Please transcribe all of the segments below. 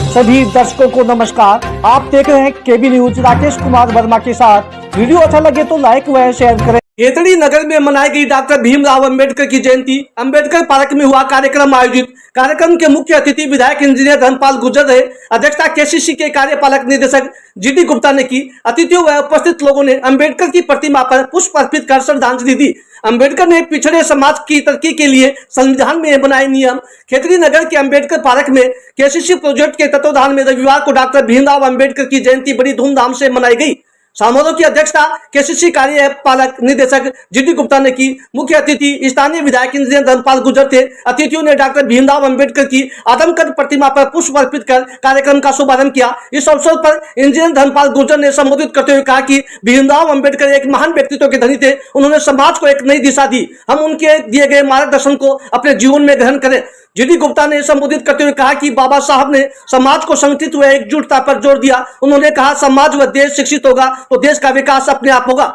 सभी दर्शकों को नमस्कार। आप देख रहे हैं केबी न्यूज। राकेश कुमार वर्मा के साथ। वीडियो अच्छा लगे तो लाइक व शेयर करें। केतड़ी नगर में मनाई गई डॉक्टर भीमराव अंबेडकर की जयंती। अंबेडकर पार्क में हुआ कार्यक्रम आयोजित। कार्यक्रम के मुख्य अतिथि विधायक इंजीनियर धर्मपाल गुर्जर रहे। अध्यक्षता केसीसी के कार्यपालक निदेशक जीडी गुप्ता ने की। अतिथियों व उपस्थित लोगों ने अंबेडकर की प्रतिमा पर पुष्प अर्पित कर श्रद्धांजलि दी। अंबेडकर ने पिछड़े समाज की तरक्की के लिए संविधान में बनाए नियम। केतड़ी नगर के अंबेडकर पार्क में केसीसी प्रोजेक्ट के तत्वाधान में रविवार को डॉक्टर भीमराव अंबेडकर की जयंती बड़ी धूमधाम से मनाई गई। समारोह की अध्यक्षता केसीसी कार्यपालक निदेशक जीडी गुप्ता ने की। मुख्य अतिथि स्थानीय विधायक इंजीनियर धर्मपाल गुर्जर थे। अतिथियों ने डॉक्टर भीमराव अंबेडकर की आदमकद प्रतिमा पर पुष्प अर्पित कर कार्यक्रम का शुभारंभ किया। इस अवसर पर इंजीनियर धर्मपाल गुर्जर ने संबोधित करते हुए कहा कि भीमराव अंबेडकर एक महान व्यक्तित्व के धनी थे। उन्होंने समाज को एक नई दिशा दी। हम उनके दिए गए मार्गदर्शन को अपने जीवन में ग्रहण करें। जीडी गुप्ता ने संबोधित करते हुए कहा कि बाबा साहब ने समाज को संगठित व एकजुटता पर जोर दिया। उन्होंने कहा समाज व देश शिक्षित होगा तो देश का विकास अपने आप होगा।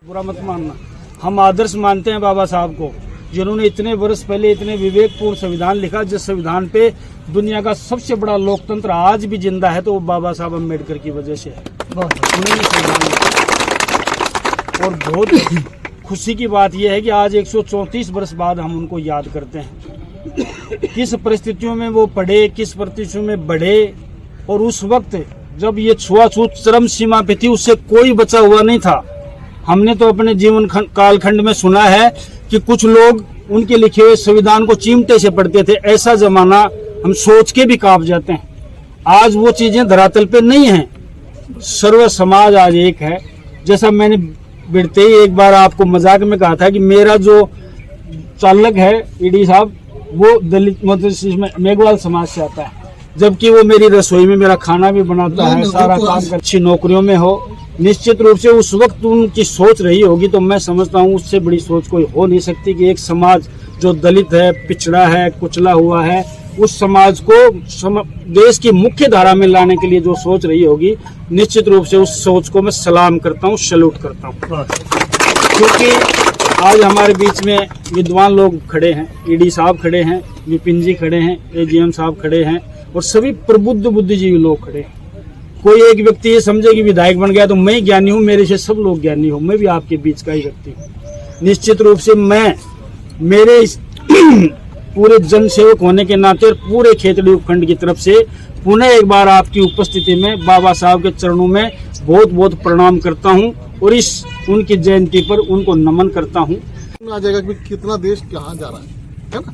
बुरा मत मानना, हम आदर्श मानते हैं बाबा साहब को, जिन्होंने इतने वर्ष पहले इतने विवेकपूर्ण संविधान लिखा, जिस संविधान पे दुनिया का सबसे बड़ा लोकतंत्र आज भी जिंदा है तो वो बाबा साहब अम्बेडकर की वजह से है। उन्होंने संविधान लिखा। और बहुत खुशी की बात यह है कि आज 134 वर्ष बाद हम उनको याद करते हैं। किस परिस्थितियों में वो पढ़े, किस परिस्थितियों में बढ़े, और उस वक्त जब ये छुआछूत चरम सीमा पे थी उससे कोई बचा हुआ नहीं था। हमने तो अपने जीवन कालखंड में सुना है कि कुछ लोग उनके लिखे हुए संविधान को चिमटे से पढ़ते थे। ऐसा जमाना हम सोच के भी कांप जाते हैं। आज वो चीजें धरातल पे नहीं है। सर्व समाज आज एक है। जैसा मैंने बिड़ते ही एक बार आपको मजाक में कहा था कि मेरा जो चालक है ईडी साहब, वो दलित मतलब मेघवाल समाज से आता है, जबकि वो मेरी रसोई में मेरा खाना भी बनाता है, सारा काम कर, अच्छी नौकरियों में हो। निश्चित रूप से उस वक्त उनकी सोच रही होगी तो मैं समझता हूँ उससे बड़ी सोच कोई हो नहीं सकती कि एक समाज जो दलित है, पिछड़ा है, कुचला हुआ है, उस समाज को देश की मुख्य धारा में लाने के लिए जो सोच रही होगी, निश्चित रूप से उस सोच को मैं सलाम करता हूँ, सैल्यूट करता हूँ। क्योंकि आज हमारे बीच में विद्वान लोग खड़े हैं, ईडी साहब खड़े हैं, विपिन जी खड़े हैं, एजीएम साहब खड़े हैं, और सभी प्रबुद्ध बुद्धिजीवी लोग खड़े हैं। कोई एक व्यक्ति ये समझे कि विधायक बन गया तो मैं ज्ञानी हूँ, मेरे से सब लोग ज्ञानी हो, मैं भी आपके बीच का ही व्यक्ति हूँ। निश्चित रूप से मैं मेरे पूरे जन सेवक होने के नाते और पूरे खेतड़ी उपखंड की तरफ से पुनः एक बार आपकी उपस्थिति में बाबा साहब के चरणों में बहुत बहुत प्रणाम करता हूँ और इस उनकी जयंती पर उनको नमन करता हूँ। आ जाएगा कि कितना देश कहाँ जा रहा है ना।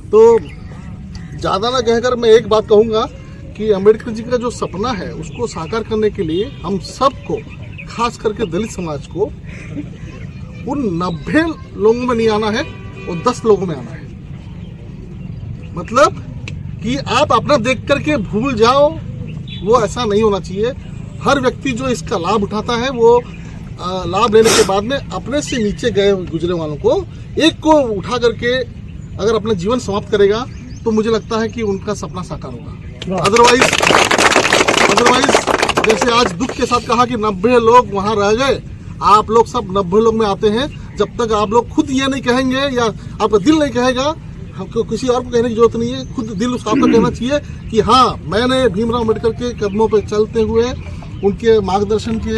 तो ज्यादा ना कहकर मैं एक बात कहूँगा कि अम्बेडकर जी का जो सपना है उसको साकार करने के लिए हम सबको, खास करके दलित समाज को, उन 90 लोगों में नहीं आना है और 10 लोगों में आना है। मतलब कि आप अपना देख करके भूल जाओ, वो ऐसा नहीं होना चाहिए। हर व्यक्ति जो इसका लाभ उठाता है वो लाभ लेने के बाद में अपने से नीचे गए गुजरे वालों को एक को उठा करके अगर अपना जीवन समाप्त करेगा तो मुझे लगता है कि उनका सपना साकार होगा। अदरवाइज जैसे आज दुख के साथ कहा कि 90 लोग वहां रह गए, आप लोग सब 90 लोग में आते हैं। जब तक आप लोग खुद ये नहीं कहेंगे या आपका दिल नहीं कहेगा, हमको किसी और को कहने की जरूरत नहीं है, खुद दिल उसका आपका कहना चाहिए कि हाँ, मैंने भीमराव अम्बेडकर के कदमों पर चलते हुए, उनके मार्गदर्शन के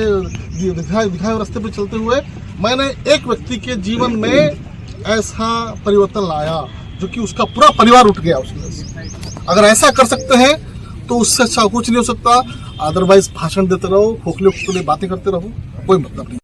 दिखाए रास्ते पर चलते हुए मैंने एक व्यक्ति के जीवन में ऐसा परिवर्तन लाया जो कि उसका पूरा परिवार उठ गया उसमें। अगर ऐसा कर सकते हैं तो उससे अच्छा कुछ नहीं हो सकता। अदरवाइज भाषण देते रहो, खोखले बातें करते रहो, कोई मतलब नहीं।